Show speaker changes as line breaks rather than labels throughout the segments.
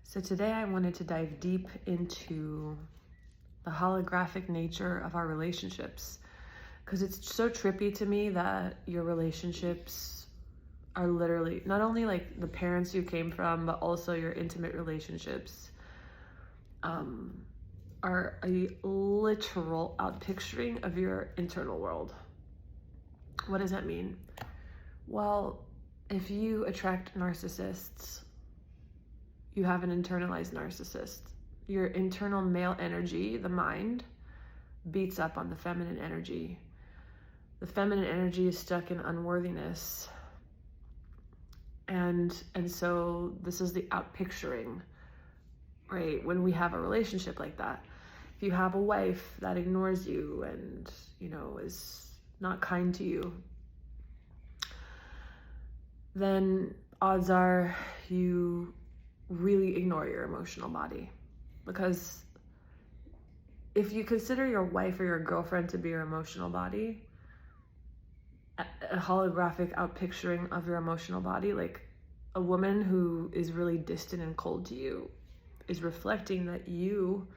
So today I wanted to dive deep into the holographic nature of our relationships, because it's so trippy to me that your relationships are literally not only like the parents you came from, but also your intimate relationships are a literal outpicturing of your internal world. What does that mean? Well, if you attract narcissists, you have an internalized narcissist. Your internal male energy, the mind, beats up on the feminine energy. The feminine energy is stuck in unworthiness. And so this is the outpicturing, right? When we have a relationship like that. If you have a wife that ignores you and, is not kind to you, then odds are you really ignore your emotional body. Because if you consider your wife or your girlfriend to be your emotional body, a holographic outpicturing of your emotional body, like a woman who is really distant and cold to you is reflecting that you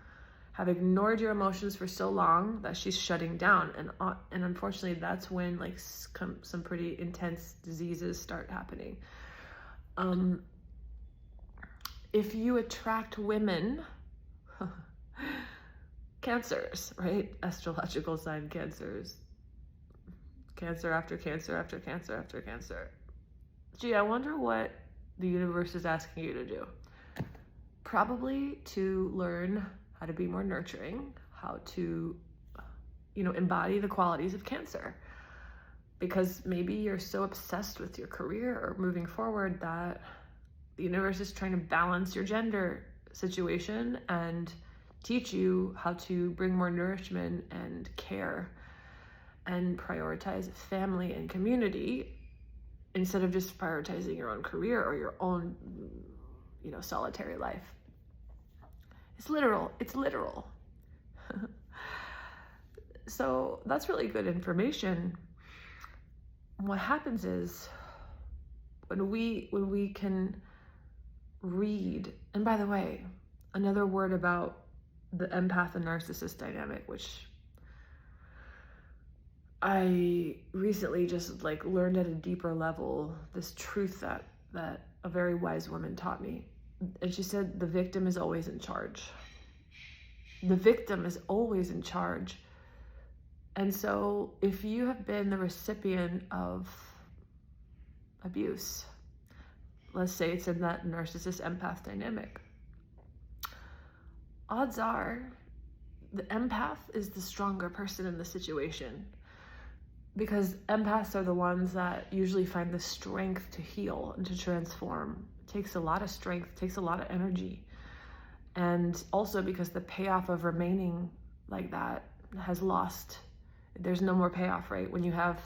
have ignored your emotions for so long that she's shutting down. And unfortunately, that's when like some pretty intense diseases start happening. If you attract women, cancers, right? Astrological sign cancers. Cancer after cancer after cancer after cancer. Gee, I wonder what the universe is asking you to do. Probably to learn how to be more nurturing, how to, embody the qualities of Cancer. Because maybe you're so obsessed with your career or moving forward that the universe is trying to balance your gender situation and teach you how to bring more nourishment and care and prioritize family and community instead of just prioritizing your own career or your own, solitary life. It's literal. So that's really good information. What happens is when we can read, and by the way, another word about the empath and narcissist dynamic, which I recently just learned at a deeper level, this truth that a very wise woman taught me. And she said, the victim is always in charge. The victim is always in charge. And so if you have been the recipient of abuse, let's say it's in that narcissist empath dynamic, odds are the empath is the stronger person in the situation, because empaths are the ones that usually find the strength to heal and to transform. It takes a lot of strength, takes a lot of energy. And also because the payoff of remaining like that has lost. There's no more payoff, right? When you have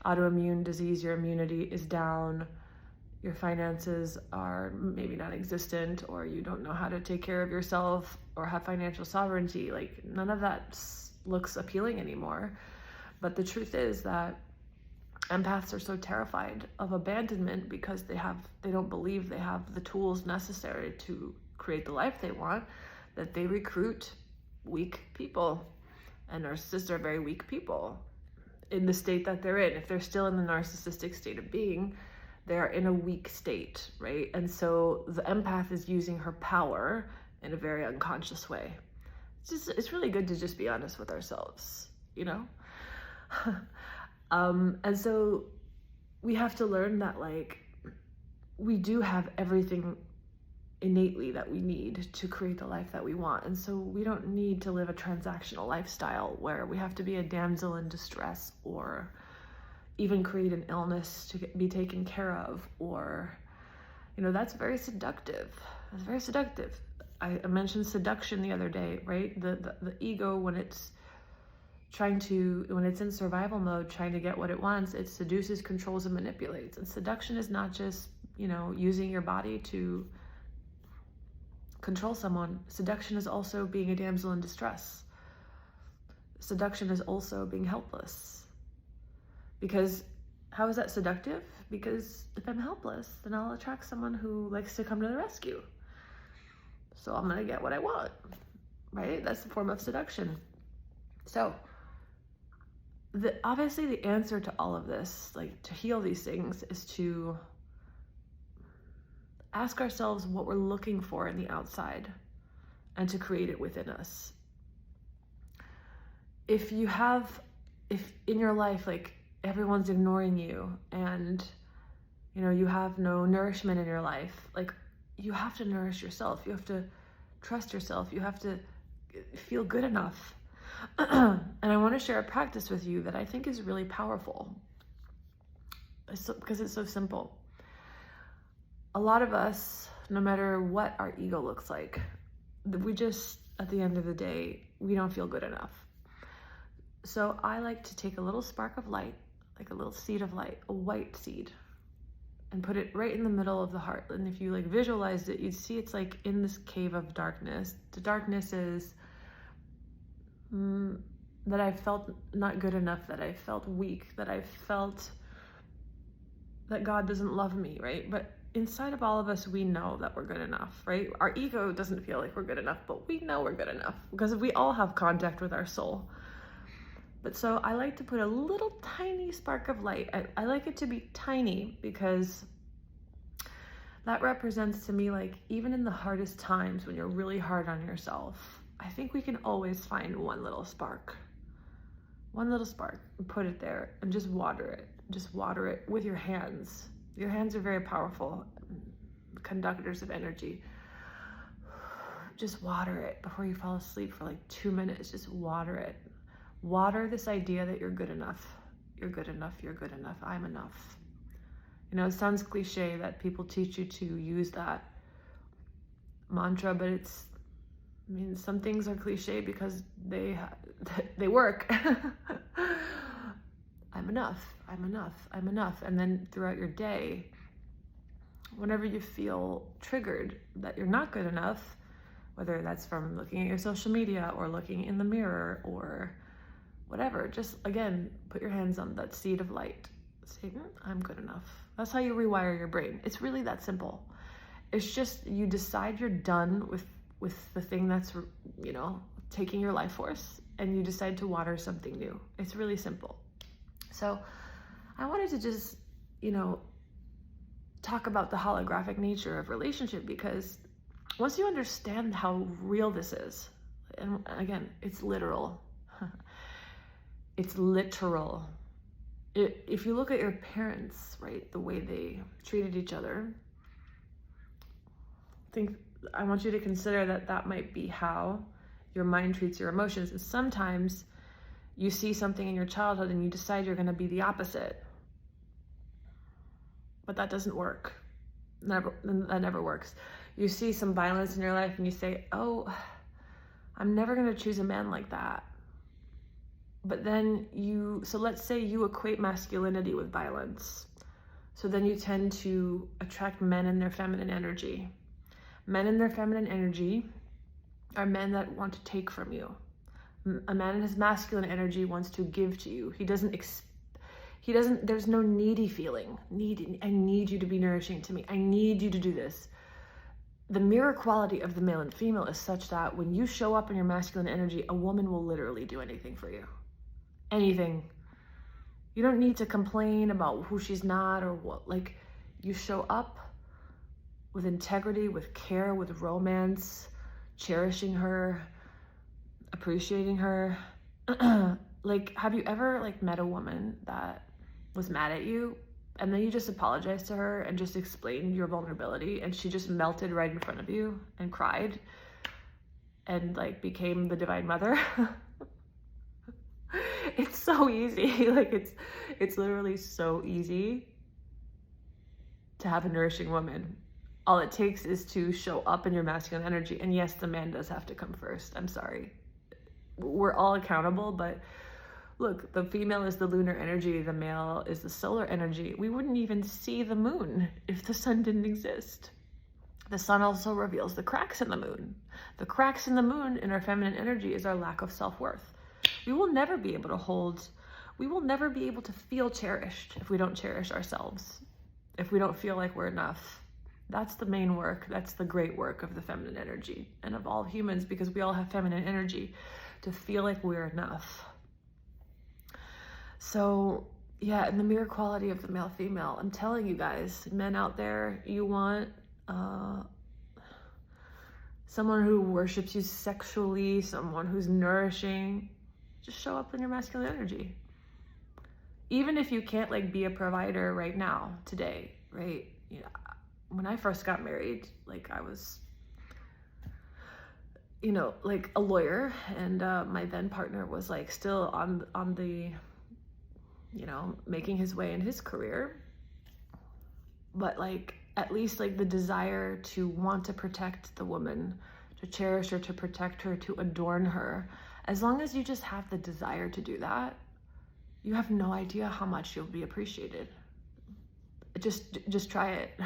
autoimmune disease, your immunity is down, your finances are maybe non-existent, or you don't know how to take care of yourself or have financial sovereignty. None of that looks appealing anymore. But the truth is that empaths are so terrified of abandonment because they don't believe they have the tools necessary to create the life they want, that they recruit weak people. And narcissists are very weak people in the state that they're in. If they're still in the narcissistic state of being, they're in a weak state, right? And so the empath is using her power in a very unconscious way. It's really good to just be honest with ourselves, and so we have to learn that we do have everything innately that we need to create the life that we want. And so we don't need to live a transactional lifestyle where we have to be a damsel in distress or even create an illness to be taken care of, or, that's very seductive. That's very seductive. I mentioned seduction the other day, right? The ego, when it's in survival mode, trying to get what it wants, it seduces, controls, and manipulates. And seduction is not just, using your body to control someone. Seduction is also being a damsel in distress. Seduction is also being helpless. Because how is that seductive? Because if I'm helpless, then I'll attract someone who likes to come to the rescue. so I'm going to get what I want, right? That's the form of seduction. So obviously the answer to all of this, like to heal these things, is to ask ourselves what we're looking for in the outside and to create it within us. If in your life, like everyone's ignoring you and, you know, you have no nourishment in your life, like you have to nourish yourself. You have to trust yourself. You have to feel good enough. And I want to share a practice with you that I think is really powerful because it's so simple. A lot of us, no matter what our ego looks like, we just, at the end of the day, we don't feel good enough. So I like to take a little spark of light, like a little seed of light, a white seed, and put it right in the middle of the heart. And if you like visualized it, you'd see it's like in this cave of darkness. The darkness is that I felt not good enough, that I felt weak, that I felt that God doesn't love me, right? But inside of all of us, we know that we're good enough, right? Our ego doesn't feel like we're good enough, but we know we're good enough because we all have contact with our soul. But so I like to put a little tiny spark of light. I like it to be tiny because that represents to me, like, even in the hardest times when you're really hard on yourself, I think we can always find one little spark, and put it there and just water it. Just water it with your hands. Your hands are very powerful conductors of energy. Just water it before you fall asleep for like 2 minutes. Just water it. Water this idea that you're good enough. You're good enough. You're good enough. I'm enough. You know, it sounds cliche that people teach you to use that mantra, but some things are cliche because they work. I'm enough. I'm enough. I'm enough. And then throughout your day, whenever you feel triggered that you're not good enough, whether that's from looking at your social media or looking in the mirror or whatever, just again, put your hands on that seed of light. Say, I'm good enough. That's how you rewire your brain. It's really that simple. It's just you decide you're done with the thing that's, you know, taking your life force, and you decide to water something new. It's really simple. So I wanted to just, you know, talk about the holographic nature of relationship, because once you understand how real this is, and again, it's literal. It's literal. If you look at your parents, right, the way they treated each other, I want you to consider that might be how your mind treats your emotions. And sometimes you see something in your childhood and you decide you're going to be the opposite. But that doesn't work. That never works. You see some violence in your life and you say, oh, I'm never going to choose a man like that. But then so let's say you equate masculinity with violence. So then you tend to attract men in their feminine energy. Men in their feminine energy are men that want to take from you. A man in his masculine energy wants to give to you. He doesn't, there's no needy feeling. I need you to be nourishing to me. I need you to do this. The mirror quality of the male and female is such that when you show up in your masculine energy, a woman will literally do anything for you. Anything. You don't need to complain about who she's not or what. Like, you show up with integrity, with care, with romance, cherishing her, appreciating her. Like, have you ever like met a woman that was mad at you and then you just apologized to her and just explained your vulnerability and she just melted right in front of you and cried and like became the divine mother? It's so easy. Like, it's literally so easy to have a nourishing woman. All it takes is to show up in your masculine energy. And yes, the man does have to come first. I'm sorry. We're all accountable, but look, the female is the lunar energy. The male is the solar energy. We wouldn't even see the moon if the sun didn't exist. The sun also reveals the cracks in the moon. The cracks in the moon in our feminine energy is our lack of self-worth. We will never be able to feel cherished if we don't cherish ourselves, if we don't feel like we're enough. That's the main work. That's the great work of the feminine energy and of all humans, because we all have feminine energy, to feel like we're enough. So yeah, and the mirror quality of the male-female, I'm telling you guys, men out there, you want someone who worships you sexually, someone who's nourishing, just show up in your masculine energy. Even if you can't like be a provider right now, today, right? You know, when I first got married, like I was, you know, like a lawyer, and my then partner was like still on the, you know, making his way in his career. But like, at least like the desire to want to protect the woman, to cherish her, to protect her, to adorn her. As long as you just have the desire to do that, you have no idea how much you'll be appreciated. Just try it.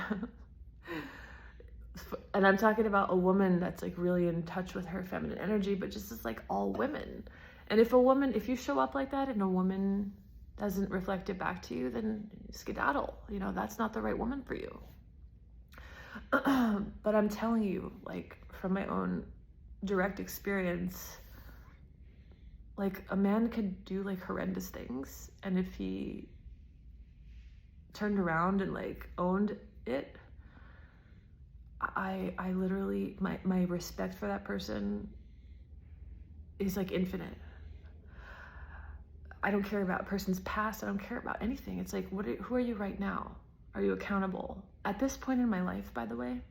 And I'm talking about a woman that's like really in touch with her feminine energy, but just as like all women. And if you show up like that and a woman doesn't reflect it back to you, then skedaddle. You know, that's not the right woman for you. But I'm telling you, like from my own direct experience, like a man could do like horrendous things, and if he turned around and like owned it, I literally, my respect for that person is like infinite. I don't care about a person's past. I don't care about anything. It's like, who are you right now? Are you accountable? At this point in my life, by the way,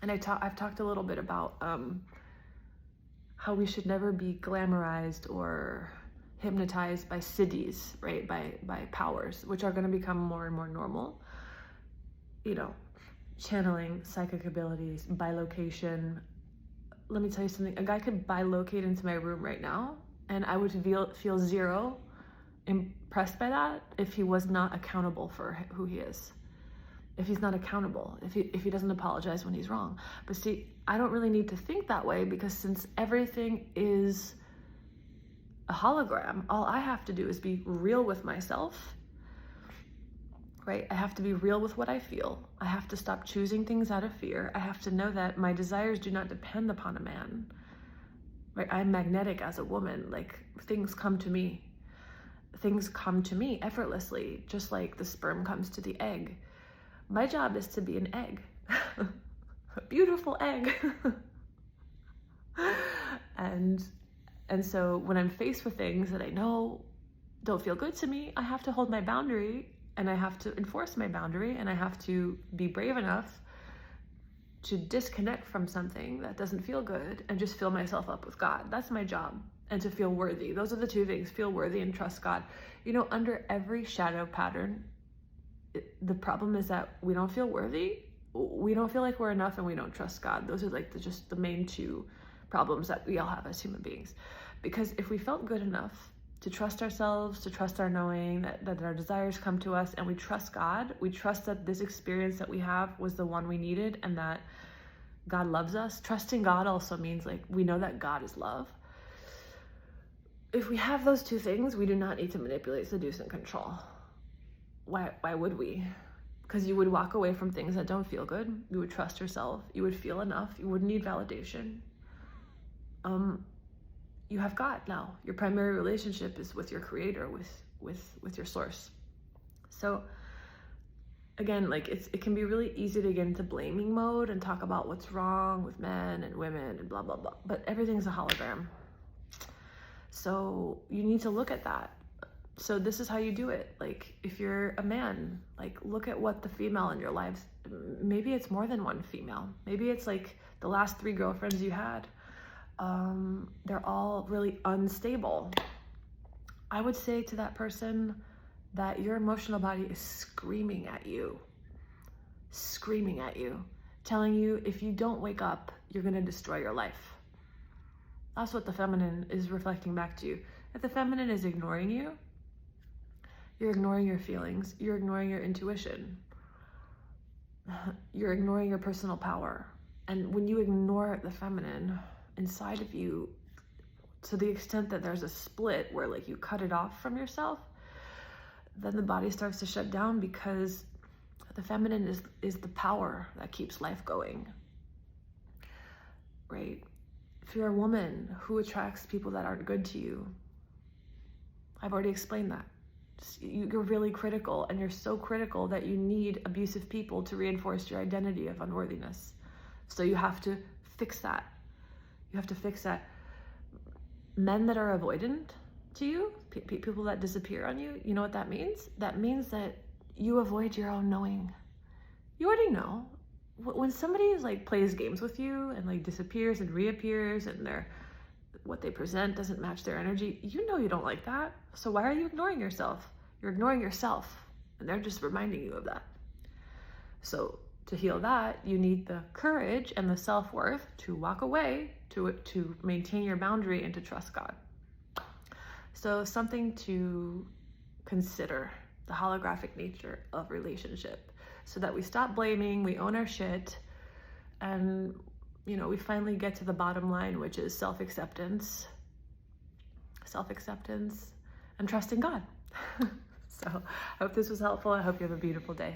and I've talked a little bit about how we should never be glamorized or hypnotized by cities, right? By powers, which are going to become more and more normal. You know, channeling, psychic abilities, bilocation. Let me tell you something. A guy could bilocate into my room right now, and I would feel zero impressed by that if he was not accountable for who he is. If he's not accountable, if he doesn't apologize when he's wrong. But see, I don't really need to think that way, because since everything is a hologram, all I have to do is be real with myself, right? I have to be real with what I feel. I have to stop choosing things out of fear. I have to know that my desires do not depend upon a man, right? I'm magnetic as a woman. Like, things come to me. Things come to me effortlessly, just like the sperm comes to the egg. My job is to be an egg, a beautiful egg. And so when I'm faced with things that I know don't feel good to me, I have to hold my boundary, and I have to enforce my boundary, and I have to be brave enough to disconnect from something that doesn't feel good and just fill myself up with God. That's my job. And to feel worthy. Those are the two things: feel worthy and trust God. You know, under every shadow pattern, the problem is that we don't feel worthy, we don't feel like we're enough, and we don't trust God. Those are like just the main two problems that we all have as human beings. Because if we felt good enough to trust ourselves, to trust our knowing, that our desires come to us, and we trust God, we trust that this experience that we have was the one we needed, and that God loves us. Trusting God also means like we know that God is love. If we have those two things, we do not need to manipulate, seduce, and control. Why would we? Because you would walk away from things that don't feel good. You would trust yourself. You would feel enough. You wouldn't need validation. You have God now. Your primary relationship is with your creator, with your source. So again, like it can be really easy to get into blaming mode and talk about what's wrong with men and women and blah, blah, blah. But everything's a hologram. So you need to look at that. So this is how you do it. Like, if you're a man, like, look at what the female in your lives, maybe it's more than one female. Maybe it's like the last 3 girlfriends you had. They're all really unstable. I would say to that person that your emotional body is screaming at you, telling you if you don't wake up, you're going to destroy your life. That's what the feminine is reflecting back to you. If the feminine is ignoring you, you're ignoring your feelings. You're ignoring your intuition. You're ignoring your personal power. And when you ignore the feminine inside of you, to the extent that there's a split where like you cut it off from yourself, then the body starts to shut down, because The feminine is the power that keeps life going, right? If you're a woman, who attracts people that aren't good to you? I've already explained that. You're really critical, and you're so critical that you need abusive people to reinforce your identity of unworthiness. So you have to fix that. You have to fix that. Men that are avoidant to you, people that disappear on you, you know what that means? That means that you avoid your own knowing. You already know. When somebody plays games with you and disappears and reappears, and what they present doesn't match their energy, you know you don't like that. So why are you ignoring yourself? You're ignoring yourself, and they're just reminding you of that. So to heal that, you need the courage and the self-worth to walk away, to maintain your boundary, and to trust God. So something to consider, the holographic nature of relationship, so that we stop blaming, we own our shit, and we finally get to the bottom line, which is self-acceptance, and trusting God. So I hope this was helpful. I hope you have a beautiful day.